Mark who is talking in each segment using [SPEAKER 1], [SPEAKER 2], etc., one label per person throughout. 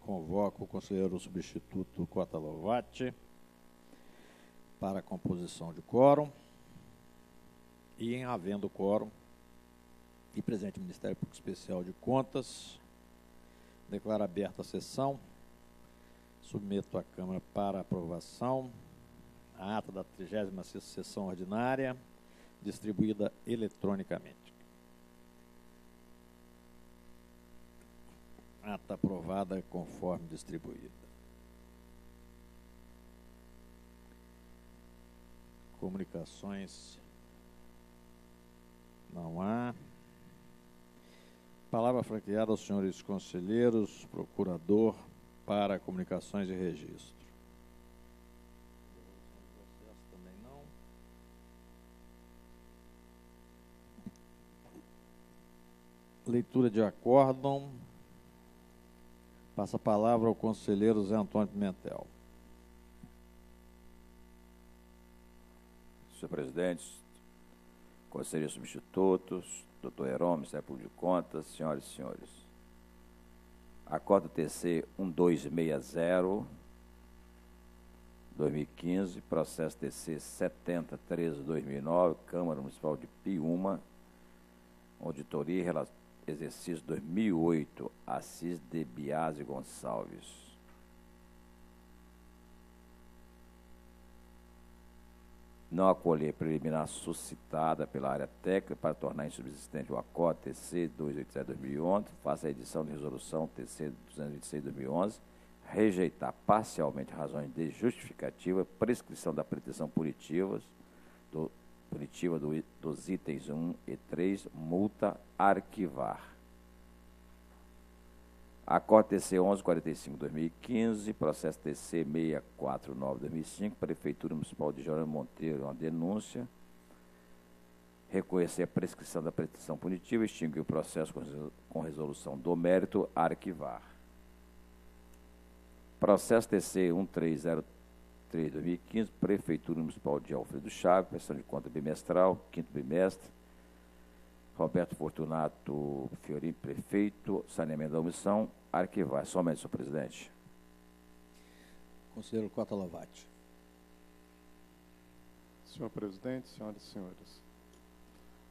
[SPEAKER 1] Convoco o conselheiro substituto Cota Lovati para a composição de quórum e, em havendo quórum e presente o Ministério Público Especial de Contas, declaro aberta a sessão, submeto à Câmara para aprovação a ata da 36ª sessão ordinária, distribuída eletronicamente. Ata aprovada conforme distribuída. Comunicações não há. Palavra franqueada aos senhores conselheiros, procurador para comunicações e registro. Também não. Leitura de acórdão. Passa a palavra ao conselheiro Zé Antônio Pimentel.
[SPEAKER 2] Senhor presidente, conselheiros substitutos, doutor Heron, Ministério Público de Contas, senhoras e senhores. Acórdão TC 1260, 2015, processo TC 7013-2009, Câmara Municipal de Piúma, auditoria e exercício 2008, Assis de Biase Gonçalves. Não acolher preliminar suscitada pela área técnica para tornar insubsistente o acórdão TC 287-2011, faça a edição de resolução TC 226-2011, rejeitar parcialmente razões de justificativa, prescrição da pretensão punitiva dos itens 1 e 3, multa, arquivar. Acórdão TC 1145-2015, processo TC 649-2005, Prefeitura Municipal de Jerônimo Monteiro, uma denúncia, reconhecer a prescrição da pretensão punitiva, extinguir o processo com resolução do mérito, arquivar. Processo TC 1303-2015, Prefeitura Municipal de Alfredo Chaves, prestação de conta bimestral, 5º bimestre, Roberto Fortunato Fiorini, prefeito, saneamento da omissão, arquivar. Somente, senhor presidente.
[SPEAKER 1] Conselheiro Cota Lovati.
[SPEAKER 3] Senhor presidente, senhoras e senhores.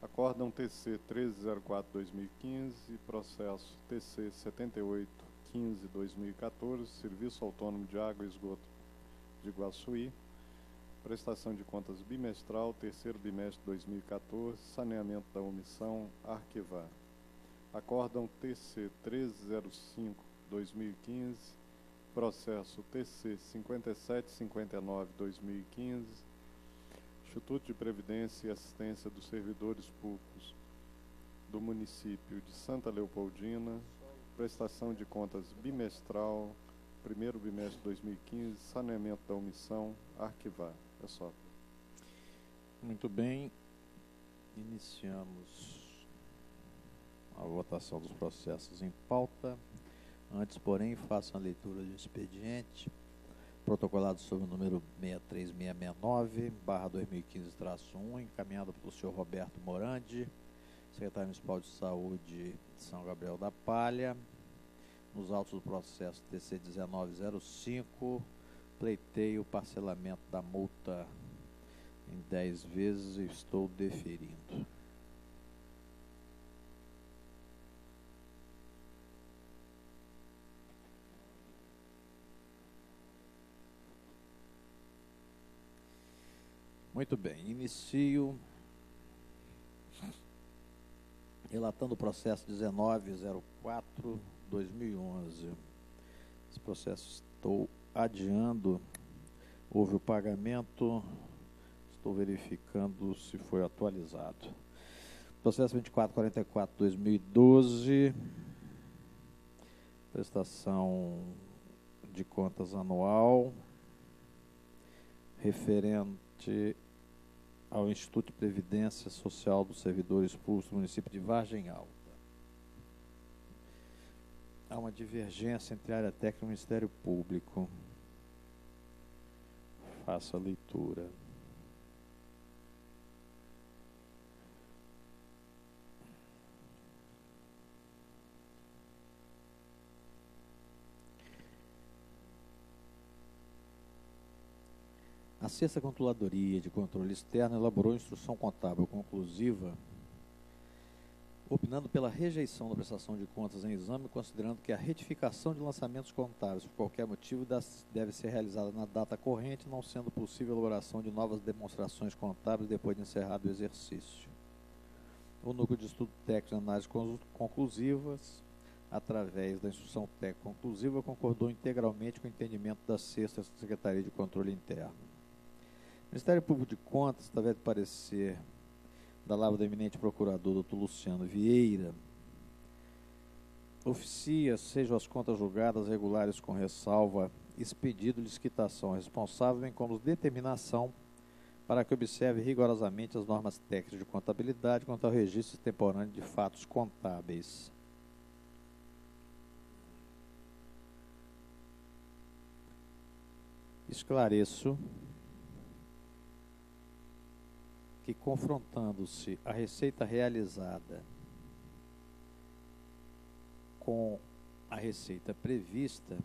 [SPEAKER 3] Acórdão TC 1304-2015, processo TC 7815-2014, Serviço Autônomo de Água e Esgoto de Iguaçuí, prestação de contas bimestral, 3º bimestre de 2014, saneamento da omissão, arquivar. Acórdão TC 1305-2015, processo TC 5759-2015, Instituto de Previdência e Assistência dos Servidores Públicos do município de Santa Leopoldina, prestação de contas bimestral, 1º bimestre de 2015, saneamento da omissão, arquivar. É só.
[SPEAKER 1] Muito bem. Iniciamos a votação dos processos em pauta. Antes, porém, faço a leitura do expediente, protocolado sob o número 63669/2015-1, encaminhado pelo senhor Roberto Morandi, secretário municipal de saúde de São Gabriel da Palha, nos autos do processo TC 1905, pleiteio o parcelamento da multa em 10 vezes e estou deferindo. Muito bem, inicio relatando o processo 1904-2011. Esse processo estou adiando, houve o pagamento, estou verificando se foi atualizado. Processo 2444-2012, prestação de contas anual, referente ao Instituto de Previdência Social dos Servidores Públicos do município de Vargem Alta. Há uma divergência entre a área técnica e o Ministério Público. Faço a leitura. A Sexta Controladoria de Controle Externo elaborou instrução contábil conclusiva, opinando pela rejeição da prestação de contas em exame, considerando que a retificação de lançamentos contábeis, por qualquer motivo, deve ser realizada na data corrente, não sendo possível a elaboração de novas demonstrações contábeis depois de encerrado o exercício. O Núcleo de Estudo Técnico de Análises Conclusivas, através da instrução técnica conclusiva, concordou integralmente com o entendimento da Sexta Secretaria de Controle Interno. O Ministério Público de Contas, através do parecer da lavra do eminente procurador, Dr. Luciano Vieira, oficia, sejam as contas julgadas regulares com ressalva, expedido-lhes quitação responsável, bem como determinação para que observe rigorosamente as normas técnicas de contabilidade quanto ao registro extemporâneo de fatos contábeis. Esclareço que, confrontando-se a receita realizada com a receita prevista,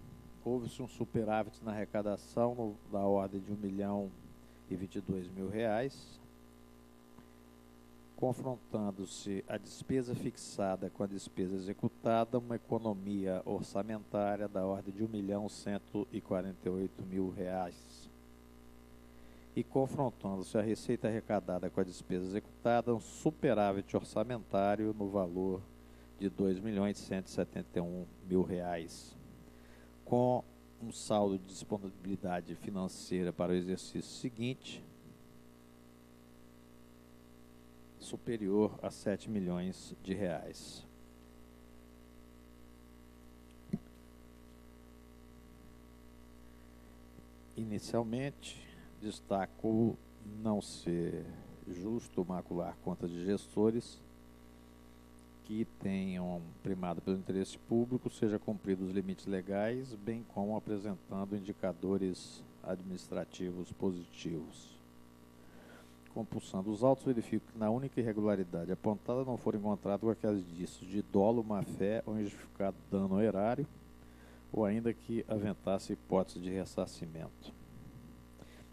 [SPEAKER 1] houve-se um superávit na arrecadação da ordem de R$1.022.000, confrontando-se a despesa fixada com a despesa executada, uma economia orçamentária da ordem de R$1.148.000. E confrontando-se a receita arrecadada com a despesa executada, um superávit orçamentário no valor de R$2.171.000, com um saldo de disponibilidade financeira para o exercício seguinte superior a R$7 milhões. Inicialmente, destaco não ser justo macular contas de gestores que tenham primado pelo interesse público, seja cumpridos os limites legais, bem como apresentando indicadores administrativos positivos. Compulsando os autos, verifico que na única irregularidade apontada não foram encontrados qualquer indícios de dolo, má-fé ou injustificado dano ao erário, ou ainda que aventasse hipótese de ressarcimento.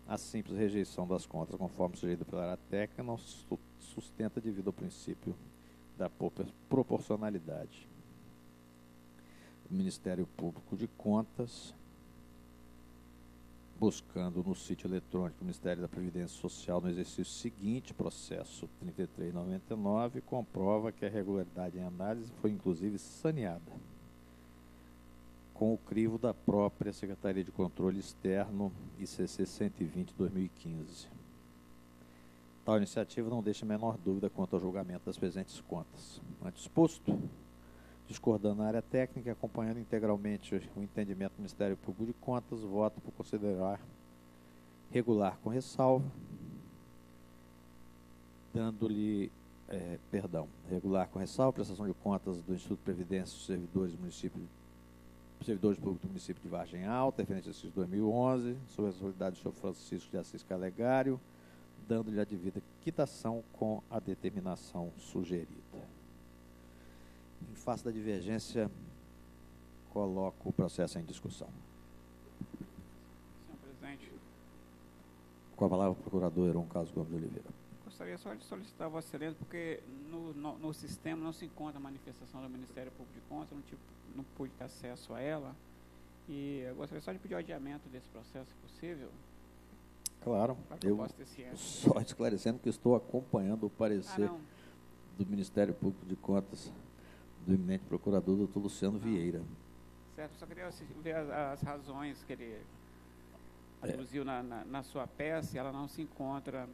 [SPEAKER 1] A simples rejeição das contas, conforme sugerida pela área técnica, não sustenta devido ao princípio da proporcionalidade. O Ministério Público de Contas, buscando no sítio eletrônico do Ministério da Previdência Social no exercício seguinte, processo 3399, comprova que a regularidade em análise foi inclusive saneada com o crivo da própria Secretaria de Controle Externo, ICC 120/2015. Tal iniciativa não deixa a menor dúvida quanto ao julgamento das presentes contas. Antes exposto, discordando na área técnica e acompanhando integralmente o entendimento do Ministério Público de Contas, voto por considerar regular com ressalva, dando-lhe, regular com ressalva, prestação de contas do Instituto de Previdência dos servidores públicos do município de Vargem Alta, referente ao exercício 2011, sob a responsabilidade do senhor Francisco de Assis Calegário, dando-lhe a devida quitação com a determinação sugerida. Em face da divergência, coloco o processo em discussão.
[SPEAKER 4] Senhor presidente.
[SPEAKER 1] Com a palavra o procurador Heron Carlos Gomes de Oliveira.
[SPEAKER 4] Gostaria só de solicitar a Vossa Excelência, porque no sistema não se encontra a manifestação do Ministério Público de Contas, não pude ter acesso a ela, e eu gostaria só de pedir o adiamento desse processo, se possível.
[SPEAKER 1] Claro,
[SPEAKER 4] para que eu possa ter ciência.
[SPEAKER 1] Só esclarecendo que estou acompanhando o parecer do Ministério Público de Contas do eminente procurador, doutor Luciano Vieira.
[SPEAKER 4] Certo, eu só queria ver as razões que ele aduziu na sua peça, e ela não se encontra.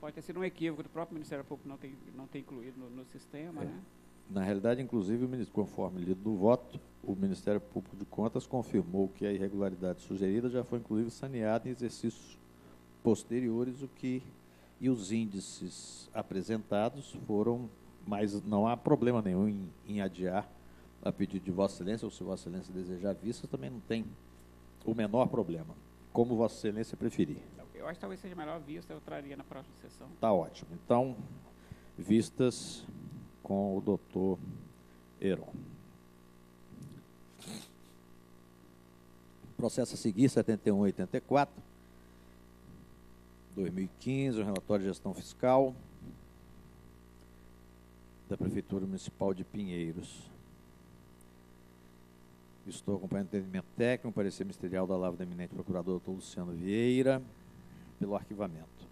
[SPEAKER 4] Pode ter sido um equívoco do próprio Ministério Público não ter incluído no sistema, né?
[SPEAKER 1] Na realidade, inclusive, conforme lido no voto, o Ministério Público de Contas confirmou que a irregularidade sugerida já foi, inclusive, saneada em exercícios posteriores, e os índices apresentados foram, mas não há problema nenhum em adiar a pedido de Vossa Excelência, ou se Vossa Excelência desejar vista, também não tem o menor problema, como Vossa Excelência preferir.
[SPEAKER 4] Eu acho que talvez seja melhor vista, eu traria na próxima sessão.
[SPEAKER 1] Tá ótimo. Então, vistas com o doutor Heron. Processo a seguir, 7184. 2015, o relatório de gestão fiscal da Prefeitura Municipal de Pinheiros. Estou acompanhando o entendimento técnico, o parecer ministerial da Lavra do eminente procurador Dr. Luciano Vieira, pelo arquivamento.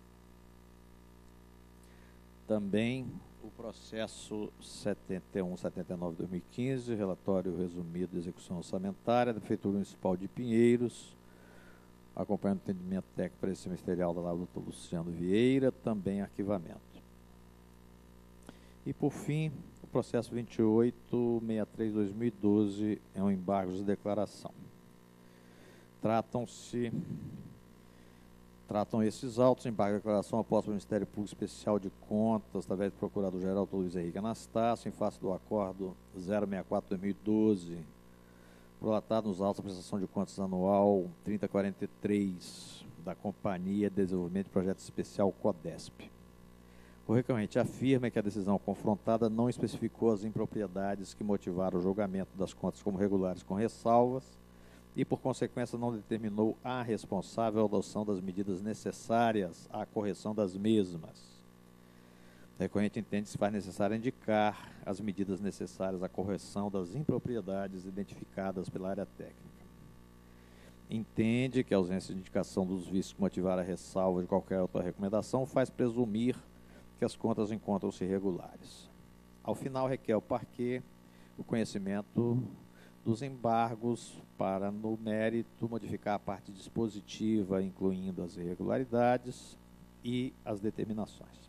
[SPEAKER 1] Também o processo 7179-2015, relatório resumido de execução orçamentária da Prefeitura Municipal de Pinheiros, acompanhando o entendimento técnico e parecer ministerial da Lavra do Dr. Luciano Vieira, também arquivamento. E, por fim, o processo 2863-2012 é um embargo de declaração. Tratam esses autos, embargo de declaração após o Ministério Público Especial de Contas, através do Procurador-Geral Dr. Luiz Henrique Anastácio, em face do acordo 064-2012, prolatado nos autos da prestação de contas anual 3043 da Companhia de Desenvolvimento de Projeto Especial CODESP. O recorrente afirma que a decisão confrontada não especificou as impropriedades que motivaram o julgamento das contas como regulares com ressalvas e, por consequência, não determinou a responsável a adoção das medidas necessárias à correção das mesmas. O recorrente entende que se faz necessário indicar as medidas necessárias à correção das impropriedades identificadas pela área técnica. Entende que a ausência de indicação dos vícios que motivaram a ressalva de qualquer outra recomendação faz presumir que as contas encontram-se irregulares. Ao final, requer ao parquê o conhecimento dos embargos para, no mérito, modificar a parte dispositiva, incluindo as irregularidades e as determinações.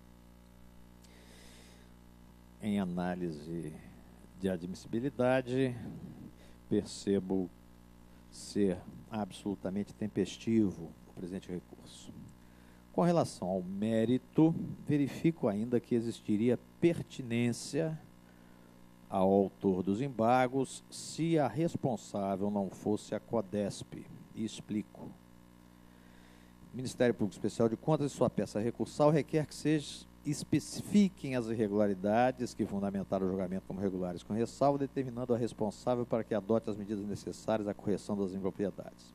[SPEAKER 1] Em análise de admissibilidade, percebo ser absolutamente tempestivo o presente recurso. Com relação ao mérito, verifico ainda que existiria pertinência ao autor dos embargos se a responsável não fosse a CODESP. E explico. O Ministério Público Especial de Contas, em sua peça recursal, requer que especifiquem as irregularidades que fundamentaram o julgamento como regulares com ressalva, determinando a responsável para que adote as medidas necessárias à correção das impropriedades.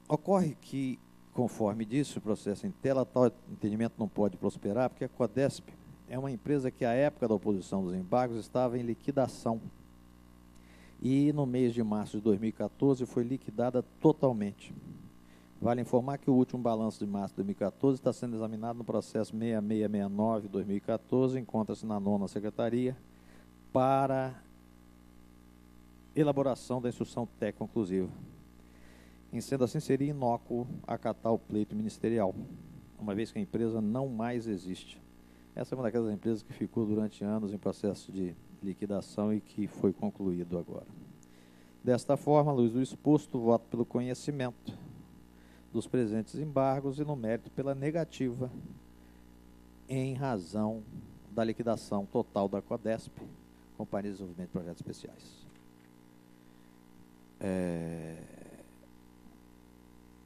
[SPEAKER 1] Ocorre que, conforme disse o processo em tela, tal entendimento não pode prosperar, porque a CODESP é uma empresa que, à época da oposição dos embargos, estava em liquidação. E, no mês de março de 2014, foi liquidada totalmente. Vale informar que o último balanço de março de 2014 está sendo examinado no processo 6669-2014, encontra-se na 9ª Secretaria, para elaboração da instrução técnica conclusiva. Em sendo assim, seria inócuo acatar o pleito ministerial, uma vez que a empresa não mais existe. Essa é uma daquelas empresas que ficou durante anos em processo de liquidação e que foi concluído agora. Desta forma, à luz do exposto, voto pelo conhecimento dos presentes embargos e, no mérito, pela negativa em razão da liquidação total da CODESP, Companhia de Desenvolvimento de Projetos Especiais.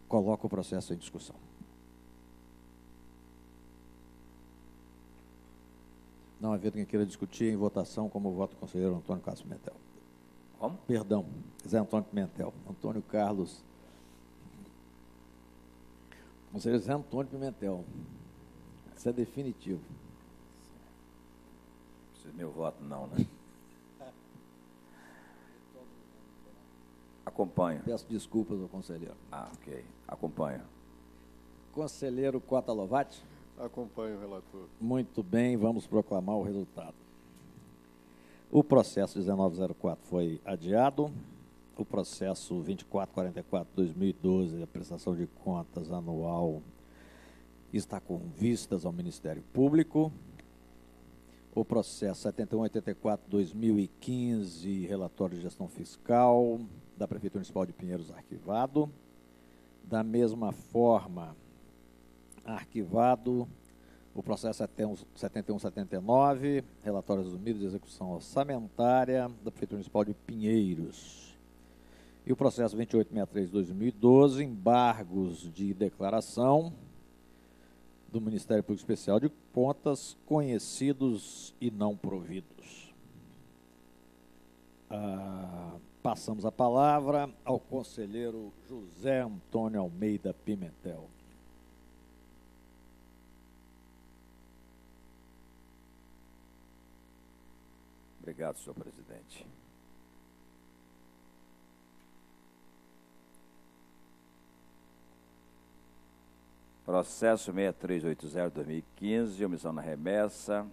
[SPEAKER 1] Coloco o processo em discussão. Não havendo quem queira discutir em votação, como voto do conselheiro Antônio Carlos Pimentel.
[SPEAKER 2] Como?
[SPEAKER 1] Perdão, Zé Antônio Pimentel. Antônio Carlos. Conselheiro Zé Antônio Pimentel. Isso é definitivo.
[SPEAKER 2] Precisa meu voto não, né? Acompanho.
[SPEAKER 1] Peço desculpas ao conselheiro.
[SPEAKER 2] Ok. Acompanho.
[SPEAKER 1] Conselheiro Cota Lovati.
[SPEAKER 3] Acompanho o relator.
[SPEAKER 1] Muito bem, vamos proclamar o resultado. O processo 1904 foi adiado. O processo 2444-2012, a prestação de contas anual, está com vistas ao Ministério Público. O processo 7184-2015, relatório de gestão fiscal da Prefeitura Municipal de Pinheiros, arquivado. Da mesma forma, arquivado o processo 7179, relatório resumido de execução orçamentária da Prefeitura Municipal de Pinheiros. E o processo 2863-2012, embargos de declaração do Ministério Público Especial de Contas, conhecidos e não providos. Passamos a palavra ao conselheiro José Antônio Almeida Pimentel.
[SPEAKER 2] Obrigado, senhor presidente. Processo 6380-2015, omissão na remessa.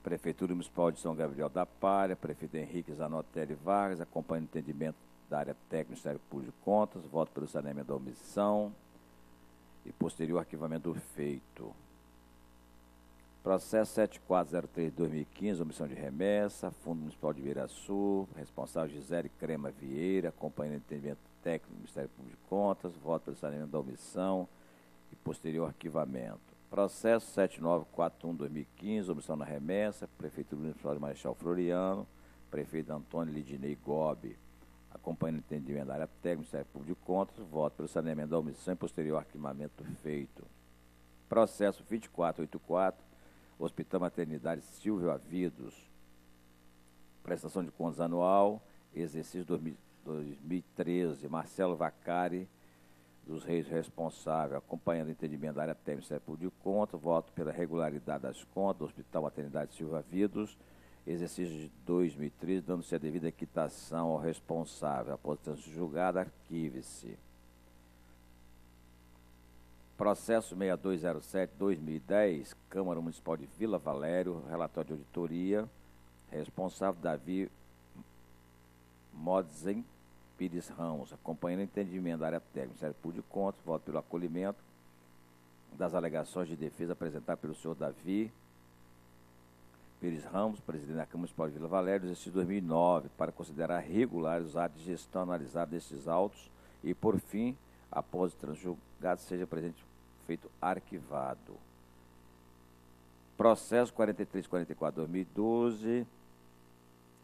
[SPEAKER 2] Prefeitura Municipal de São Gabriel da Palha, prefeito Henrique Zanotelli Vargas, acompanha o entendimento da área técnica do Ministério Público de Contas, voto pelo saneamento da omissão e posterior arquivamento do feito. Processo 7403-2015, omissão de remessa, Fundo Municipal de Ibiraçu, responsável Gisele Crema Vieira, acompanhando o entendimento técnico do Ministério Público de Contas, voto pelo saneamento da omissão e posterior arquivamento. Processo 7941-2015, omissão na remessa, Prefeitura Municipal de Marechal Floriano, prefeito Antônio Lidinei Gobi, acompanhando o entendimento da área técnica do Ministério Público de Contas, voto pelo saneamento da omissão e posterior arquivamento feito. Processo 2484, Hospital Maternidade Silvio Avidos, prestação de contas anual, exercício 2013, Marcelo Vacari dos Reis responsável, acompanhando o entendimento da área técnica do Ministério Público de Contas, voto pela regularidade das contas do Hospital Maternidade Silvio Avidos, exercício de 2013, dando-se a devida quitação ao responsável. Após ter sido julgado, arquive-se. Processo 6207-2010, Câmara Municipal de Vila Valério, relatório de auditoria, responsável Davi Modzen Pires Ramos, acompanhando o entendimento da área técnica do Ministério Público de Contas, voto pelo acolhimento das alegações de defesa apresentadas pelo senhor Davi Pires Ramos, presidente da Câmara Municipal de Vila Valério, exercício 2009, para considerar regulares os atos de gestão analisados desses autos e, por fim, após o transjulgado, seja presente feito arquivado. Processo 4344-2012,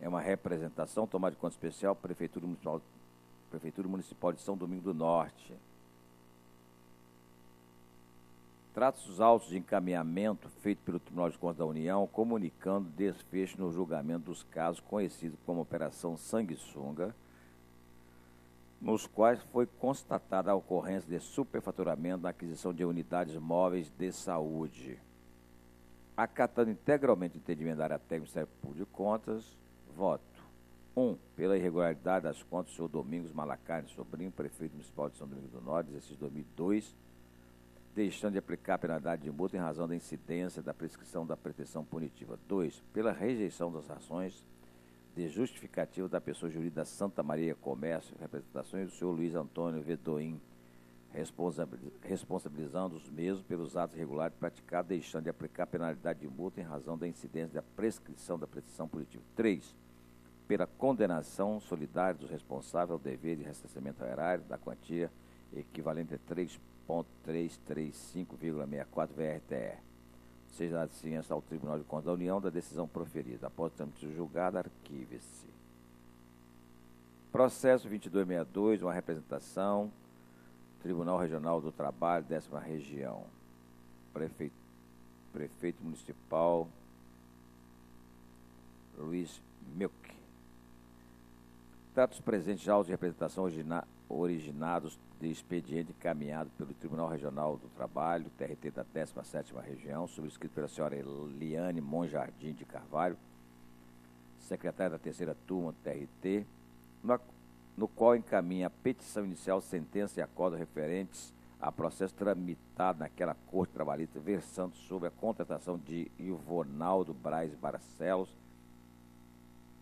[SPEAKER 2] é uma representação, tomada de conta especial, Prefeitura Municipal de São Domingo do Norte. Trata-se dos autos de encaminhamento feito pelo Tribunal de Contas da União, comunicando desfecho no julgamento dos casos conhecidos como Operação Sanguessuga, nos quais foi constatada a ocorrência de superfaturamento na aquisição de unidades móveis de saúde. Acatando integralmente o entendimento da área técnica do Ministério Público de Contas, voto. 1. Pela irregularidade das contas do senhor Domingos Malacarne Sobrinho, prefeito municipal de São Domingo do Norte, exercício 2002, deixando de aplicar a penalidade de multa em razão da incidência da prescrição da pretensão punitiva. 2. Pela rejeição das ações de justificativa da pessoa jurídica Santa Maria Comércio, representações do senhor Luiz Antônio Vedoim, responsabilizando os mesmos pelos atos irregulares praticados, deixando de aplicar a penalidade de multa em razão da incidência da prescrição da pretensão punitiva. 3. Pela condenação solidária dos responsáveis ao dever de ressarcimento erário da quantia equivalente a 3,335,64 VRTE. Seja dado ciência ao Tribunal de Contas da União da decisão proferida. Após o trâmite julgado, arquive-se. Processo 2262, uma representação, Tribunal Regional do Trabalho, 10ª Região. Prefeito Municipal, Luiz Milk. Trata os presentes já autos de representação originados de expediente encaminhado pelo Tribunal Regional do Trabalho, TRT da 17ª Região, subscrito pela senhora Eliane Monjardim de Carvalho, secretária da 3ª Turma do TRT, no qual encaminha a petição inicial, sentença e acordo referentes a processo tramitado naquela Corte Trabalhista, versando sobre a contratação de Ivonaldo Braz Barcelos,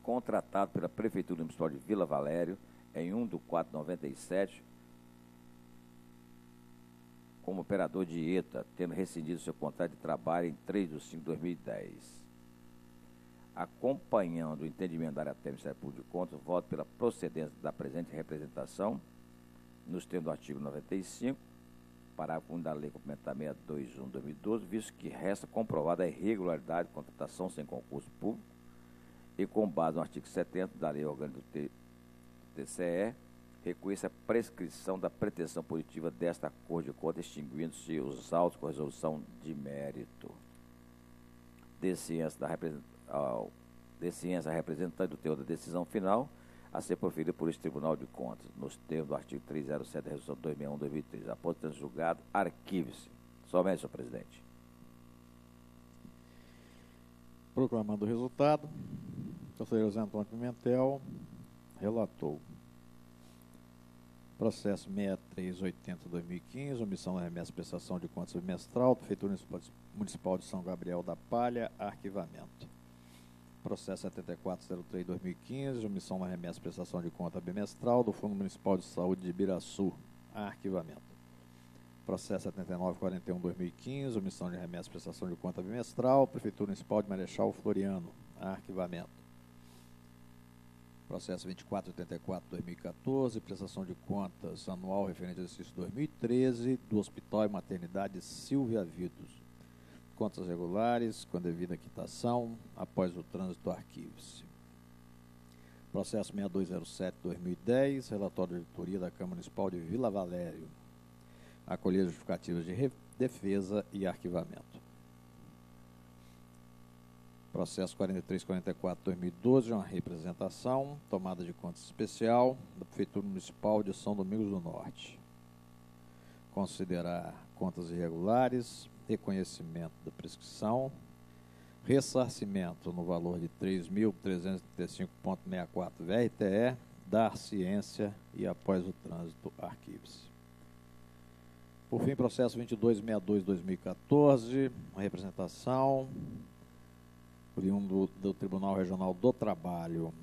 [SPEAKER 2] contratado pela Prefeitura Municipal de Vila Valério, em 1/4/97, como operador de ETA, tendo rescindido seu contrato de trabalho em 3/5/2010. Acompanhando o entendimento da área técnica do Ministério Público de Contas, voto pela procedência da presente representação, nos termos do artigo 95, parágrafo 1 da Lei Complementar 621/2012, visto que resta comprovada a irregularidade de contratação sem concurso público e com base no artigo 70 da Lei Orgânica do TCE, reconhece a prescrição da pretensão punitiva desta Corte de Contas, extinguindo-se os autos com resolução de mérito. De ciência representante do teor da decisão final, a ser proferida por este Tribunal de Contas, nos termos do artigo 307 da Resolução 261/2003. Após ter julgado, arquive-se. Somente, senhor presidente.
[SPEAKER 1] Proclamando o resultado, o conselheiro Zé Antônio Pimentel relatou. Processo 6380-2015, omissão da remessa prestação de contas bimestral, Prefeitura Municipal de São Gabriel da Palha, arquivamento. Processo 7403-2015, omissão da remessa prestação de conta bimestral do Fundo Municipal de Saúde de Ibiraçu, arquivamento. Processo 7941-2015, omissão de remessa prestação de conta bimestral, Prefeitura Municipal de Marechal Floriano, arquivamento. Processo 2484-2014, prestação de contas anual referente ao exercício 2013 do Hospital e Maternidade Silvia Vitos. Contas regulares, com devida quitação, após o trânsito, arquive-se. Processo 6207-2010, relatório de diretoria da Câmara Municipal de Vila Valério. Acolher justificativas de defesa e arquivamento. Processo 4344-2012, uma representação, tomada de contas especial da Prefeitura Municipal de São Domingos do Norte. Considerar contas irregulares, reconhecimento da prescrição, ressarcimento no valor de 3.335,64 VRTE, dar ciência e, após o trânsito, arquive-se. Por fim, processo 2262-2014, uma representação oriundo do Tribunal Regional do Trabalho.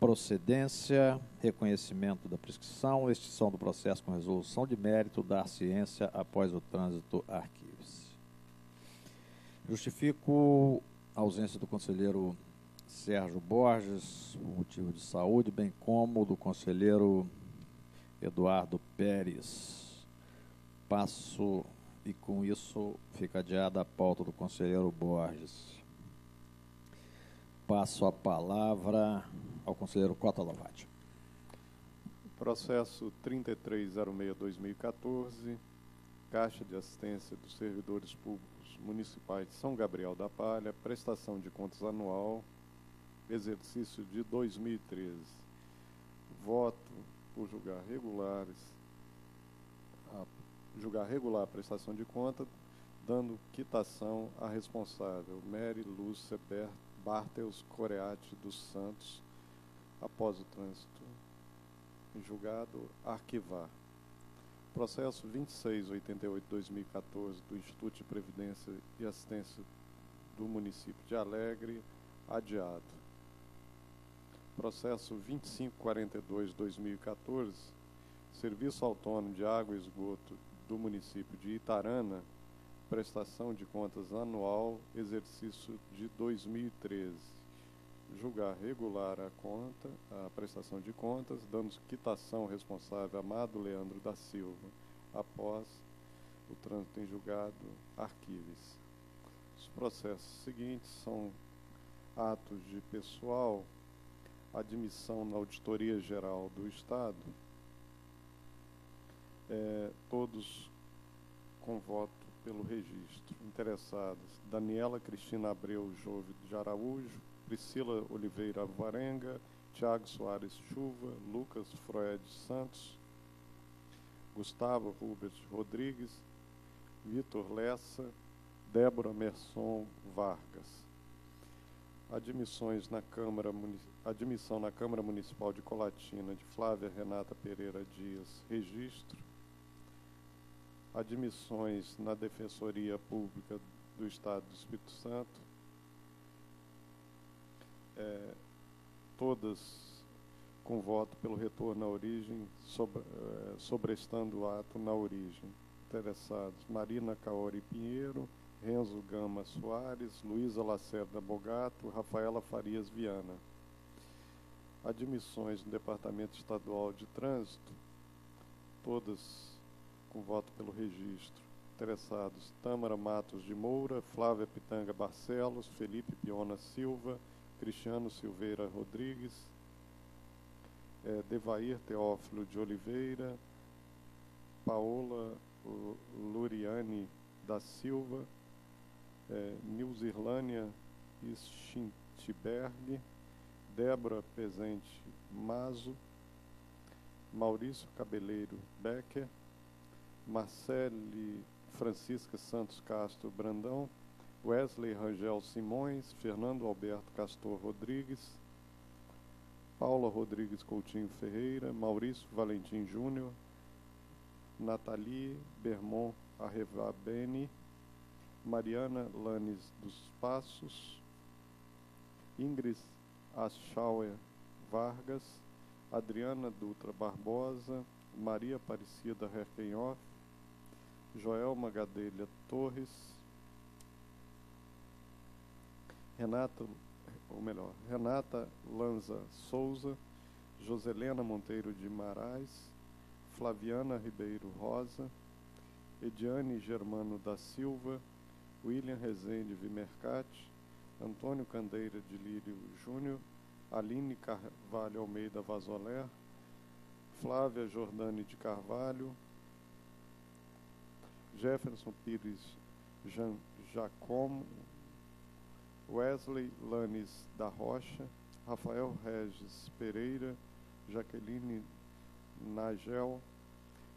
[SPEAKER 1] Procedência, reconhecimento da prescrição, extinção do processo com resolução de mérito, dar ciência após o trânsito, arquive-se. Justifico a ausência do conselheiro Sérgio Borges, por motivo de saúde, bem como do conselheiro Eduardo Pérez. Passo, e com isso fica adiada a pauta do conselheiro Borges. Passo a palavra ao conselheiro Cota Lovati.
[SPEAKER 3] Processo 3306-2014, Caixa de Assistência dos Servidores Públicos Municipais de São Gabriel da Palha, prestação de contas anual, exercício de 2013. Voto por julgar regular a prestação de conta, dando quitação à responsável, Mary Lúcia Bartels Coreati dos Santos, após o trânsito em julgado, arquivar. Processo 2688-2014 do Instituto de Previdência e Assistência do Município de Alegre, adiado. Processo 2542-2014, Serviço Autônomo de Água e Esgoto do Município de Itarana, prestação de contas anual, exercício de 2013. Julgar regular a prestação de contas, dando quitação responsável Amado Leandro da Silva. Após o trânsito em julgado, arquive-se. Os processos seguintes são atos de pessoal, admissão na Auditoria Geral do Estado, todos com voto pelo registro. Interessados: Daniela Cristina Abreu Jove de Araújo, Priscila Oliveira Alvarenga, Tiago Soares Chuva, Lucas Froed Santos, Gustavo Rubert Rodrigues, Vitor Lessa, Débora Merson Vargas. Admissão na Câmara Municipal de Colatina de Flávia Renata Pereira Dias, registro. Admissões na Defensoria Pública do Estado do Espírito Santo, todas com voto pelo retorno à origem, sobrestando o ato na origem. Interessados: Marina Caori Pinheiro, Renzo Gama Soares, Luísa Lacerda Bogato, Rafaela Farias Viana. Admissões no Departamento Estadual de Trânsito, todas com voto pelo registro. Interessados: Tâmara Matos de Moura, Flávia Pitanga Barcelos, Felipe Piona Silva, Cristiano Silveira Rodrigues, Devair Teófilo de Oliveira, Paola Luriane da Silva, Nilzirlânia Schintiberg, Débora Pezente Mazo, Maurício Cabeleiro Becker, Marcele Francisca Santos Castro Brandão, Wesley Rangel Simões, Fernando Alberto Castor Rodrigues, Paula Rodrigues Coutinho Ferreira, Maurício Valentim Júnior, Nathalie Bermon Arrevabene, Mariana Lanes dos Passos, Ingrid Aschauer Vargas, Adriana Dutra Barbosa, Maria Aparecida Herkenhoff, Joelma Gadelha Torres, Renata Lanza Souza, Joselena Monteiro de Marais, Flaviana Ribeiro Rosa, Ediane Germano da Silva, William Rezende Vimercati, Antônio Candeira de Lírio Júnior, Aline Carvalho Almeida Vazoler, Flávia Jordani de Carvalho, Jefferson Pires Jacomo, Wesley Lanes da Rocha, Rafael Regis Pereira, Jaqueline Nagel,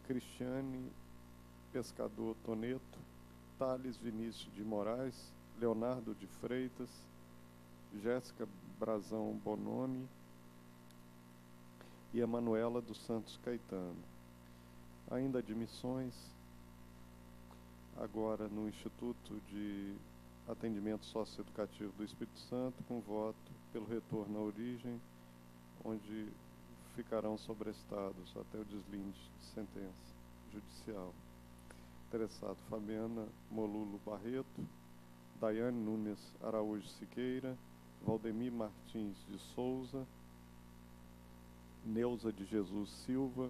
[SPEAKER 3] Cristiane Pescador Toneto, Thales Vinícius de Moraes, Leonardo de Freitas, Jéssica Brazão Bononi e Emanuela dos Santos Caetano. Ainda admissões, agora no Instituto de Atendimento Socioeducativo do Espírito Santo, com voto pelo retorno à origem, onde ficarão sobrestados até o deslinde de sentença judicial. Interessado: Fabiana Molulo Barreto, Daiane Nunes Araújo Siqueira, Valdemir Martins de Souza, Neuza de Jesus Silva,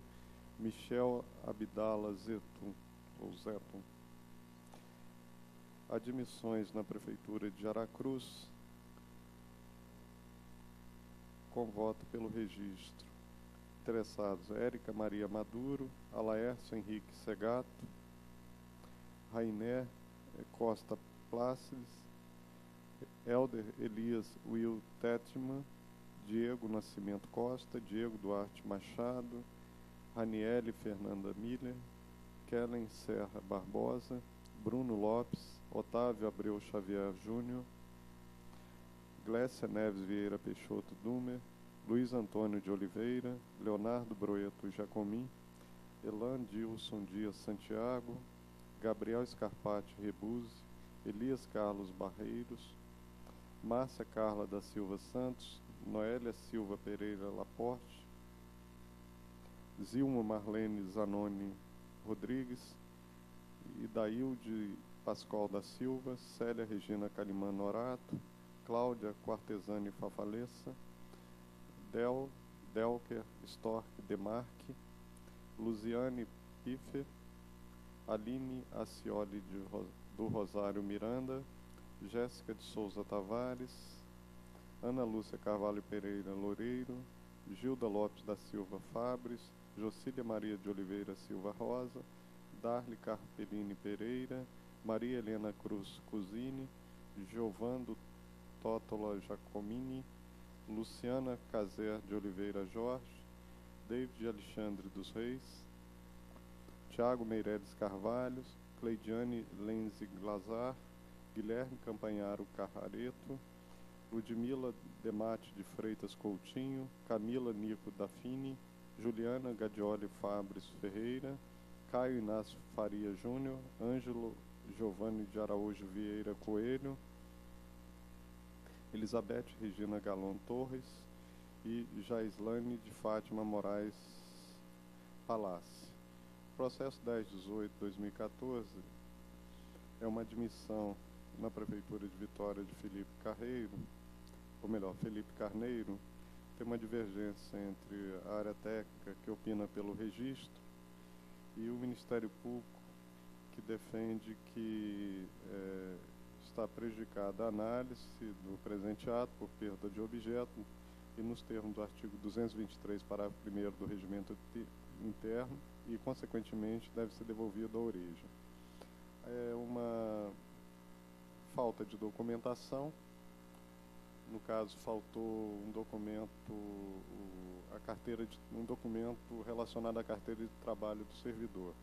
[SPEAKER 3] Michel Abdala Zetum. Admissões na Prefeitura de Aracruz, com voto pelo registro. Interessados: Érica Maria Maduro, Alaércio Henrique Segato, Rainé Costa Plácides, Helder Elias Will Tetman, Diego Nascimento Costa, Diego Duarte Machado, Raniele Fernanda Miller, Kellen Serra Barbosa, Bruno Lopes, Otávio Abreu Xavier Júnior, Glécia Neves Vieira Peixoto Dumer, Luiz Antônio de Oliveira, Leonardo Broeto Jacomim, Elan Dilson Dias Santiago, Gabriel Scarpati Rebuse, Elias Carlos Barreiros, Márcia Carla da Silva Santos, Noélia Silva Pereira Laporte, Zilma Marlene Zanoni Rodrigues, Idailde Pascoal da Silva, Célia Regina Calimã Norato, Cláudia Quartesani Fafalessa, Delker Stork Demarque, Luziane Piffer, Aline Acioli do Rosário Miranda, Jéssica de Souza Tavares, Ana Lúcia Carvalho Pereira Loureiro, Gilda Lopes da Silva Fabres, Jocília Maria de Oliveira Silva Rosa, Darli Carpellini Pereira, Maria Helena Cruz Cusini, Giovando Tótola Jacomini, Luciana Caser de Oliveira Jorge, David Alexandre dos Reis, Tiago Meireles Carvalhos, Cleidiane Lenze Glazar, Guilherme Campanharo Carrareto, Ludmila Demate de Freitas Coutinho, Camila Nico Dafini, Juliana Gadioli Fabres Ferreira, Caio Inácio Faria Júnior, Ângelo Giovanni de Araújo Vieira Coelho, Elizabeth Regina Galon Torres e Jaislane de Fátima Moraes Palácio. Processo 1018/2014 é uma admissão na Prefeitura de Vitória de Felipe Carneiro. Tem uma divergência entre a área técnica, que opina pelo registro, e o Ministério Público, que defende que está prejudicada a análise do presente ato por perda de objeto e nos termos do artigo 223, parágrafo 1º do Regimento Interno, e, consequentemente, deve ser devolvido à origem. É uma falta de documentação. No caso, faltou um documento, um documento relacionado à carteira de trabalho do servidor.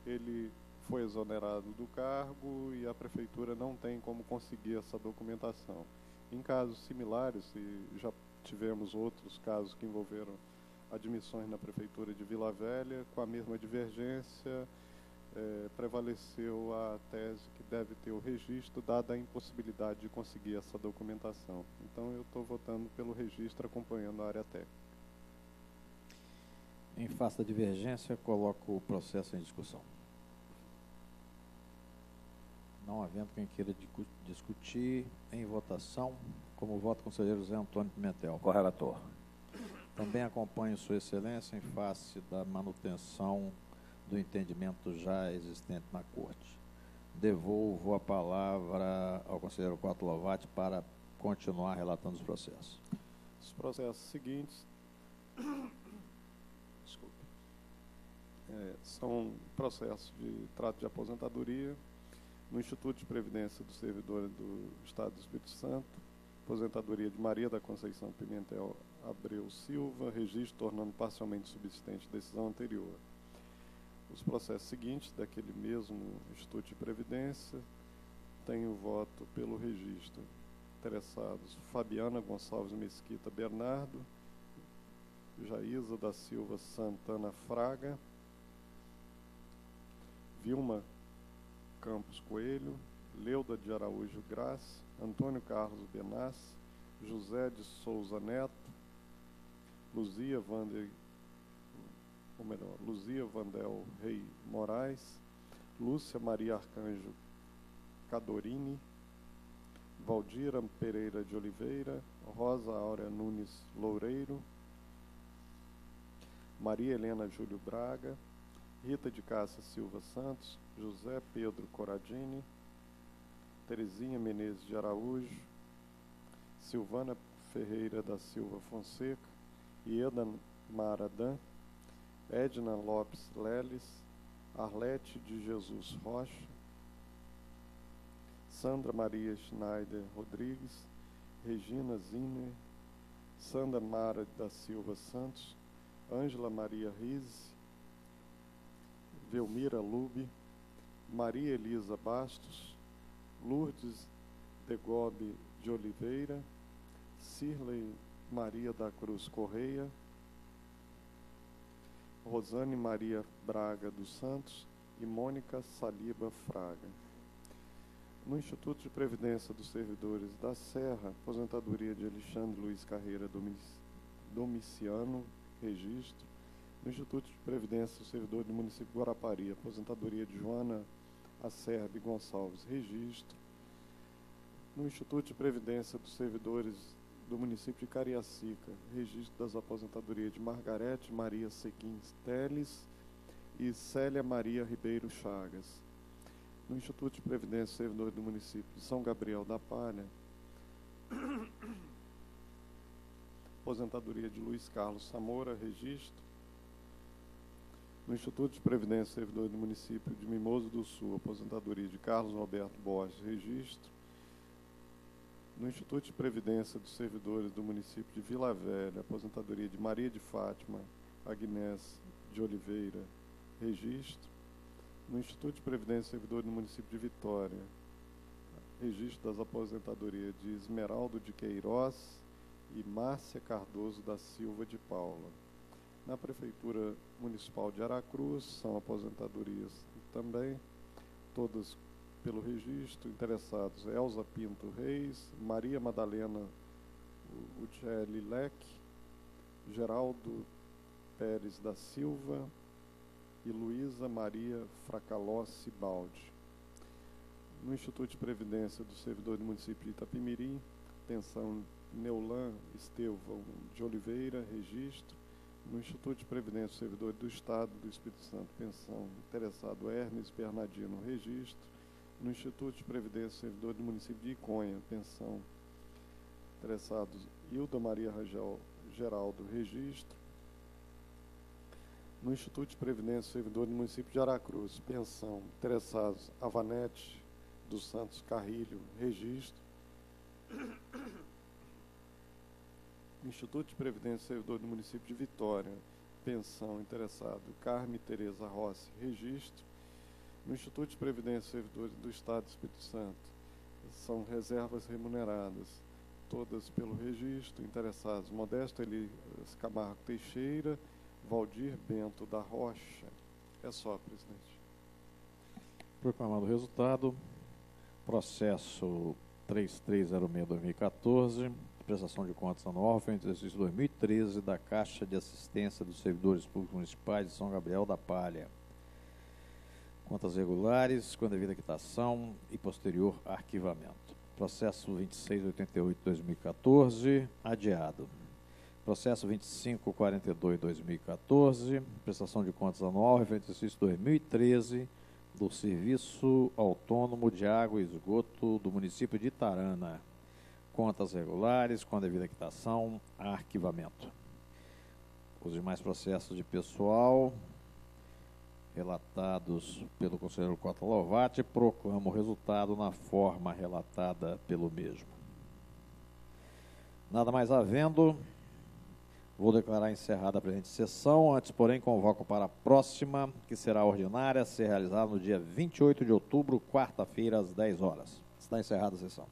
[SPEAKER 3] Ele foi exonerado do cargo e a prefeitura não tem como conseguir essa documentação. Em casos similares, e já tivemos outros casos que envolveram admissões na prefeitura de Vila Velha, com a mesma divergência, prevaleceu a tese que deve ter o registro, dada a impossibilidade de conseguir essa documentação. Então, eu estou votando pelo registro, acompanhando a área técnica.
[SPEAKER 1] Em face da divergência, coloco o processo em discussão. Não havendo quem queira discutir, em votação, como voto o conselheiro José Antônio Pimentel.
[SPEAKER 2] Correlator.
[SPEAKER 1] Também acompanho Sua Excelência em face da manutenção do entendimento já existente na Corte. Devolvo a palavra ao conselheiro Costa Lovati para continuar relatando os processos.
[SPEAKER 3] Os processos seguintes são processos de trato de aposentadoria no Instituto de Previdência do Servidor do Estado do Espírito Santo, aposentadoria de Maria da Conceição Pimentel Abreu Silva, registro tornando parcialmente subsistente decisão anterior. Os processos seguintes daquele mesmo Instituto de Previdência têm o voto pelo registro. Interessados: Fabiana Gonçalves Mesquita Bernardo, Jaísa da Silva Santana Fraga, Vilma Campos Coelho, Leuda de Araújo Graça, Antônio Carlos Benassi, José de Souza Neto, Luzia Vandel Rei Moraes, Lúcia Maria Arcanjo Cadorini, Valdira Pereira de Oliveira, Rosa Áurea Nunes Loureiro, Maria Helena Júlio Braga, Rita de Cássia Silva Santos, José Pedro Coradini, Terezinha Menezes de Araújo, Silvana Ferreira da Silva Fonseca, Ieda Maradan, Edna Lopes Leles, Arlete de Jesus Rocha, Sandra Maria Schneider Rodrigues, Regina Ziner, Sandra Mara da Silva Santos, Ângela Maria Rizzi, Velmira Lube, Maria Elisa Bastos, Lourdes Degobe de Oliveira, Cirlei Maria da Cruz Correia, Rosane Maria Braga dos Santos e Mônica Saliba Fraga. No Instituto de Previdência dos Servidores da Serra, aposentadoria de Alexandre Luiz Carreira Domiciano, registro. No Instituto de Previdência do Servidor do Município de Guarapari, aposentadoria de Joana Acerbe Gonçalves, registro. No Instituto de Previdência dos Servidores do Município de Cariacica, registro das aposentadorias de Margarete Maria Sequins Teles e Célia Maria Ribeiro Chagas. No Instituto de Previdência do Servidor do Município de São Gabriel da Palha, aposentadoria de Luiz Carlos Samora, registro. No Instituto de Previdência do Servidor do Município de Mimoso do Sul, aposentadoria de Carlos Roberto Borges, registro. No Instituto de Previdência dos Servidores do Município de Vila Velha, aposentadoria de Maria de Fátima Agnés de Oliveira, registro. No Instituto de Previdência do Servidor do Município de Vitória, registro das aposentadorias de Esmeraldo de Queiroz e Márcia Cardoso da Silva de Paula. Na Prefeitura Municipal de Aracruz, são aposentadorias também, todas pelo registro. Interessados: Elza Pinto Reis, Maria Madalena Uccelli Leque, Geraldo Pérez da Silva e Luísa Maria Fracalossi Baldi. No Instituto de Previdência do Servidor do Município de Itapimirim, pensão Neulan Estevão de Oliveira, registro. No Instituto de Previdência do Servidor do Estado do Espírito Santo, pensão interessado Hermes Bernardino, registro. No Instituto de Previdência do Servidor do Município de Iconha, pensão interessados Hilda Maria Rangel Geraldo, registro. No Instituto de Previdência do Servidor do Município de Aracruz, pensão interessados Avanete dos Santos Carrilho, registro. Instituto de Previdência do Servidor do Município de Vitória, pensão interessado Carme Tereza Rossi, registro. No Instituto de Previdência e Servidores do Estado do Espírito Santo, são reservas remuneradas, todas pelo registro, interessados Modesto Elias Camargo Teixeira, Valdir Bento da Rocha. É só, presidente.
[SPEAKER 1] Proclamado o resultado, processo 3306-2014, prestação de contas anual referente ao exercício 2013 da Caixa de Assistência dos Servidores Públicos Municipais de São Gabriel da Palha. Contas regulares, com a devida quitação e posterior arquivamento. Processo 2688-2014, adiado. Processo 2542-2014, prestação de contas anual referente ao exercício 2013 do Serviço Autônomo de Água e Esgoto do município de Itarana. Contas regulares, com a devida quitação, arquivamento. Os demais processos de pessoal relatados pelo conselheiro Cota Lovatti, proclamo o resultado na forma relatada pelo mesmo. Nada mais havendo, vou declarar encerrada a presente sessão, antes, porém, convoco para a próxima, que será ordinária, a ser realizada no dia 28 de outubro, quarta-feira, às 10 horas. Está encerrada a sessão.